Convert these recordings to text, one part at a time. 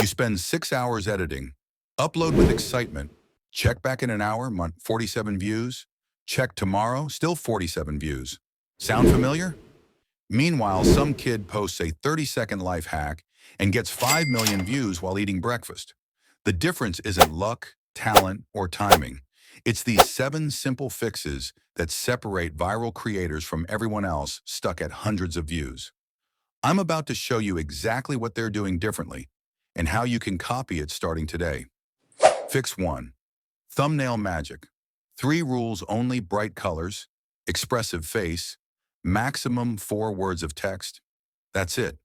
spend 6 hours editing. Upload with excitement. Check back in an hour, 47 views. Check tomorrow, still 47 views. Sound familiar? Meanwhile, some kid posts a 30-second life hack and gets 5 million views while eating breakfast. The difference isn't luck, talent, or timing. It's these 7 simple fixes that separate viral creators from everyone else stuck at hundreds of views. I'm about to show you exactly what they're doing differently and how you can copy it starting today. Fix 1. Thumbnail magic. 3 rules only: bright colors, expressive face, maximum 4 words of text. That's it.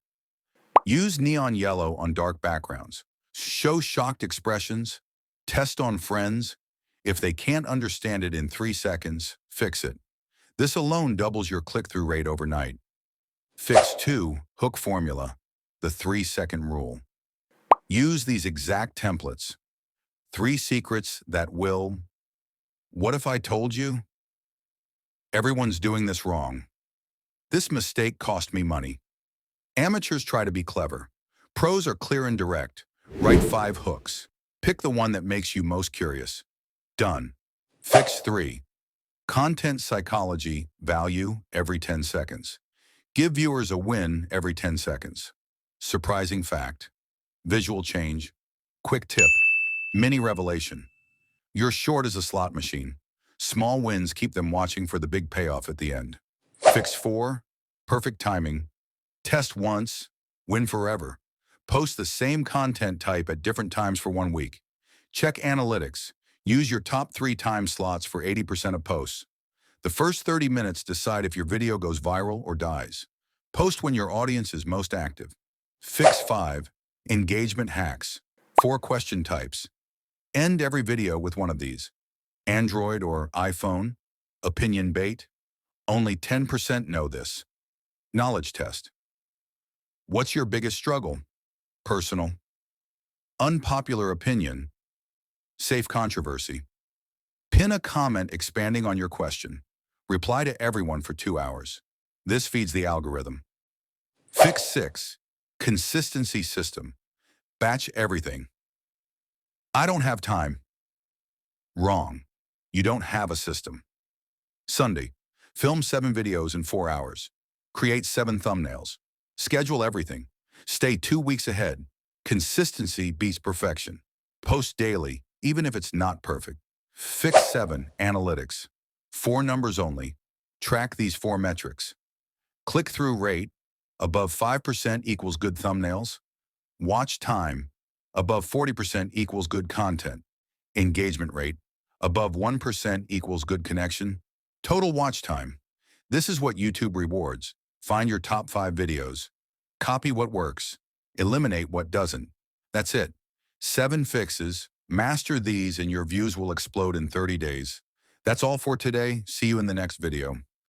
Use neon yellow on dark backgrounds. Show shocked expressions. Test on friends. If they can't understand it in 3 seconds, fix it. This alone doubles your click-through rate overnight. Fix 2. Hook formula. The 3-second rule. Use these exact templates. 3 secrets that will... What if I told you? Everyone's doing this wrong. This mistake cost me money. Amateurs try to be clever. Pros are clear and direct. Write 5 hooks. Pick the one that makes you most curious. Done. Fix 3. Content psychology, value every 10 seconds. Give viewers a win every 10 seconds. Surprising fact. Visual change. Quick tip. Mini revelation. You're short as a slot machine. Small wins keep them watching for the big payoff at the end. Fix 4. Perfect timing. Test once, win forever. Post the same content type at different times for 1 week. Check analytics. Use your top 3 time slots for 80% of posts. The first 30 minutes decide if your video goes viral or dies. Post when your audience is most active. Fix 5. Engagement hacks. 4 question types. End every video with one of these. Android or iPhone? Opinion bait? Only 10% know this. Knowledge test. What's your biggest struggle? Personal. Unpopular opinion. Safe controversy. Pin a comment expanding on your question. Reply to everyone for 2 hours. This feeds the algorithm. Fix 6. Consistency system. Batch everything. I don't have time. Wrong. You don't have a system. Sunday. Film 7 videos in 4 hours. Create 7 thumbnails. Schedule everything. Stay 2 weeks ahead. Consistency beats perfection. Post daily, even if it's not perfect. Fix 7. Analytics. 4 numbers only. Track these 4 metrics. Click-through rate. Above 5% equals good thumbnails. Watch time. Above 40% equals good content. Engagement rate. Above 1% equals good connection. Total watch time. This is what YouTube rewards. Find your top 5 videos. Copy what works. Eliminate what doesn't. That's it. 7 fixes. Master these and your views will explode in 30 days. That's all for today. See you in the next video.